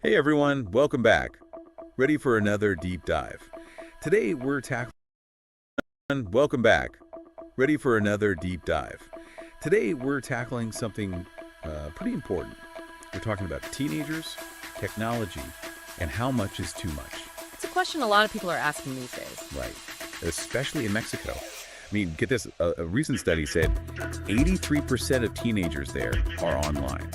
Hey everyone, welcome back. Ready for another deep dive. Today we're tackling Welcome back. Ready for another deep dive. Today we're tackling something pretty important. We're talking about teenagers, technology, and how much is too much. It's a question a lot of people are asking these days. Right. Especially in Mexico. I mean, get this, a recent study said 83% of teenagers there are online.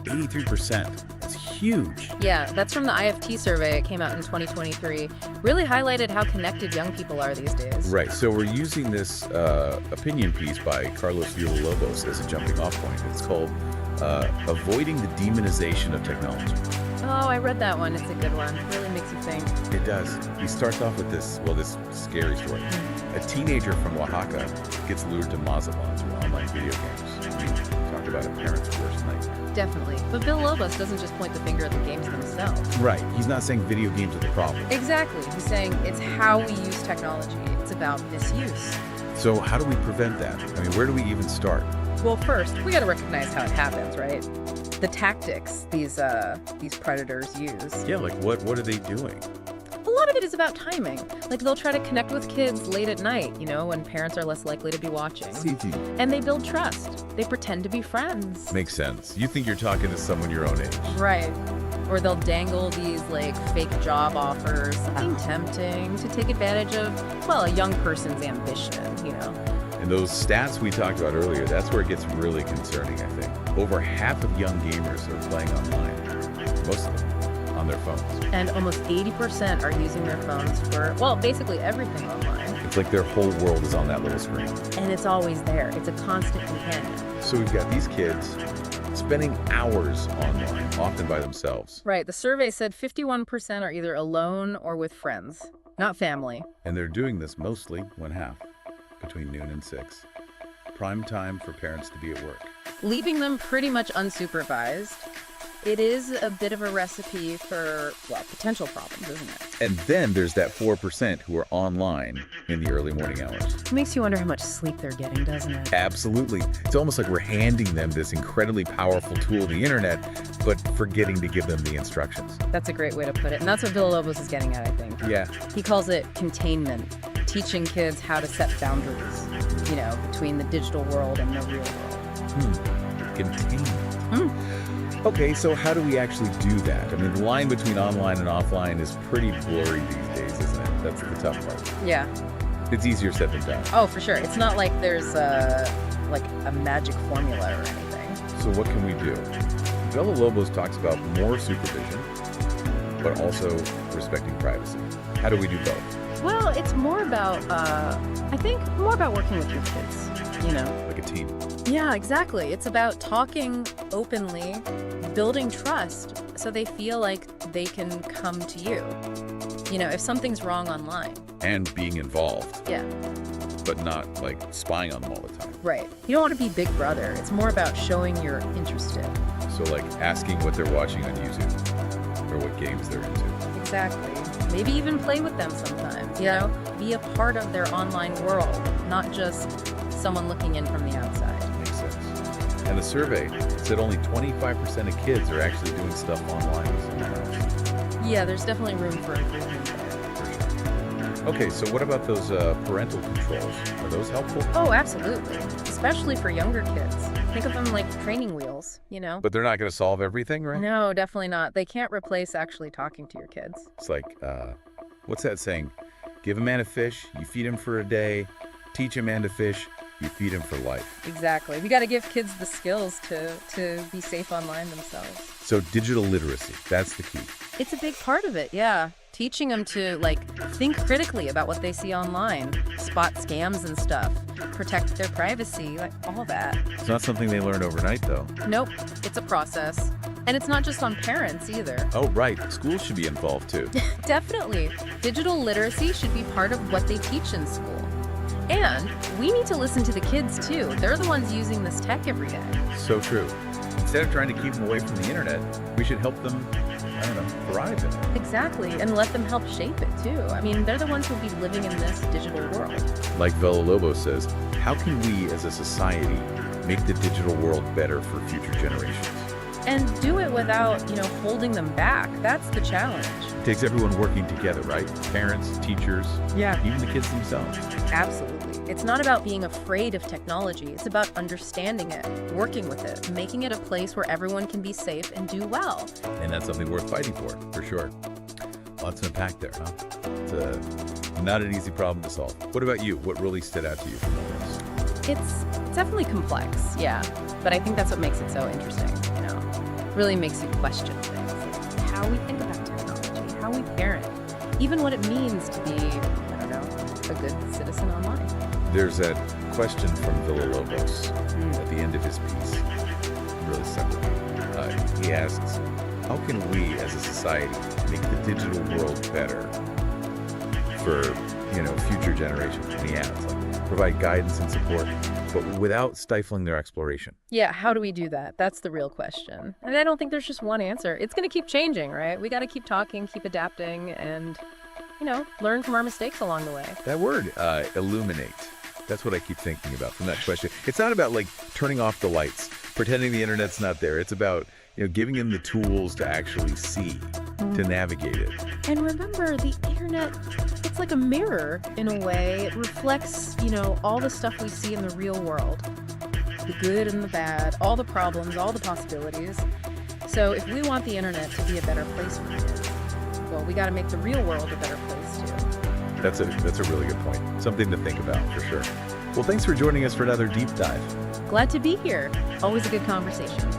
83%. It's huge. Yeah, that's from the IFT survey. It came out in 2023. Really highlighted how connected young people are these days. Right, so we're using this opinion piece by Carlos Villalobos as a jumping off point. It's called Avoiding the Demonization of Technology. Oh, I read that one. It's a good one. Really makes you think. It does. He starts off with this scary story. A teenager from Oaxaca gets lured to Mazatlan through online video games. I mean, talk about a parent's worst nightmare. Definitely. But Villalobos doesn't just point the finger at the games themselves. Right. He's not saying video games are the problem. Exactly. He's saying it's how we use technology. It's about misuse. So how do we prevent that? I mean, where do we even start? Well, first, we got to recognize how it happens, right? The tactics these predators use. Yeah, like what are they doing? A lot of it is about timing. Like they'll try to connect with kids late at night, when parents are less likely to be watching. And they build trust. They pretend to be friends. Makes sense. You think you're talking to someone your own age. Right. Or they'll dangle these fake job offers, something tempting to take advantage of, a young person's ambition, And those stats we talked about earlier, that's where it gets really concerning, I think. Over half of young gamers are playing online. Most of them on their phones. And almost 80% are using their phones for, basically everything online. It's like their whole world is on that little screen. And it's always there. It's a constant companion. So we've got these kids spending hours online, often by themselves. Right. The survey said 51% are either alone or with friends, not family. And they're doing this mostly when half, between noon and 6. Prime time for parents to be at work. Leaving them pretty much unsupervised. It is a bit of a recipe for, potential problems, isn't it? And then there's that 4% who are online in the early morning hours. It makes you wonder how much sleep they're getting, doesn't it? Absolutely. It's almost like we're handing them this incredibly powerful tool, the internet, but forgetting to give them the instructions. That's a great way to put it. And that's what Villalobos is getting at, I think. Yeah. He calls it containment, teaching kids how to set boundaries, between the digital world and the real world. Containment. Okay, so how do we actually do that? I mean, the line between online and offline is pretty blurry these days, isn't it? That's the tough part. Yeah. It's easier said than done. Oh, for sure. It's not like there's a magic formula or anything. So what can we do? Villalobos talks about more supervision, but also respecting privacy. How do we do both? Well, it's more about, I think, more about working with your kids, Like a team. Yeah, exactly. It's about talking openly, building trust so they feel like they can come to you. If something's wrong online. And being involved. Yeah. But not spying on them all the time. Right. You don't want to be Big Brother. It's more about showing you're interested. So asking what they're watching on YouTube or what games they're into. Exactly. Maybe even play with them sometimes, Be a part of their online world, not just someone looking in from the outside. Makes sense. And the survey said only 25% of kids are actually doing stuff online with someone else. Yeah, there's definitely room for improvement there. For sure. Okay, so what about those parental controls? Are those helpful? Oh, absolutely. Especially for younger kids. Think of them like training wheels, But they're not going to solve everything, right? No, definitely not. They can't replace actually talking to your kids. It's like, what's that saying? Give a man a fish, you feed him for a day. Teach a man to fish, you feed him for life. Exactly. We got to give kids the skills to be safe online themselves. So digital literacy, that's the key. It's a big part of it, yeah. Teaching them to, think critically about what they see online, spot scams and stuff, protect their privacy, all that. It's not something they learn overnight, though. Nope. It's a process. And it's not just on parents, either. Oh, right. Schools should be involved, too. Definitely. Digital literacy should be part of what they teach in school. And we need to listen to the kids, too. They're the ones using this tech every day. So true. Instead of trying to keep them away from the internet, we should help them, thrive in it. Exactly, and let them help shape it, too. I mean, they're the ones who'll be living in this digital world. Like Villalobos says, how can we as a society make the digital world better for future generations? And do it without, holding them back. That's the challenge. It takes everyone working together, right? Parents, teachers, Yeah. even the kids themselves. Absolutely. It's not about being afraid of technology. It's about understanding it, working with it, making it a place where everyone can be safe and do well. And that's something worth fighting for sure. Lots to unpack there, huh? It's not an easy problem to solve. What about you? What really stood out to you from all this? It's definitely complex, yeah. But I think that's what makes it so interesting, Really makes you question things. Like how we think about technology, how we parent, even what it means to be, a good citizen online. There's that question from Villalobos at the end of his piece. Really simple. He asks, how can we as a society make the digital world better for, future generations? And he adds, provide guidance and support, but without stifling their exploration. Yeah, how do we do that? That's the real question. And I don't think there's just one answer. It's going to keep changing, right? We got to keep talking, keep adapting, and, learn from our mistakes along the way. That word, illuminate, that's what I keep thinking about from that question. It's not about, turning off the lights, pretending the internet's not there. It's about, giving them the tools to actually see, to navigate it. And remember, the internet, it's like a mirror in a way. It reflects, all the stuff we see in the real world. The good and the bad, all the problems, all the possibilities. So if we want the internet to be a better place for kids, well, we got to make the real world a better place too. That's a really good point. Something to think about for sure. Well, thanks for joining us for another deep dive. Glad to be here. Always a good conversation.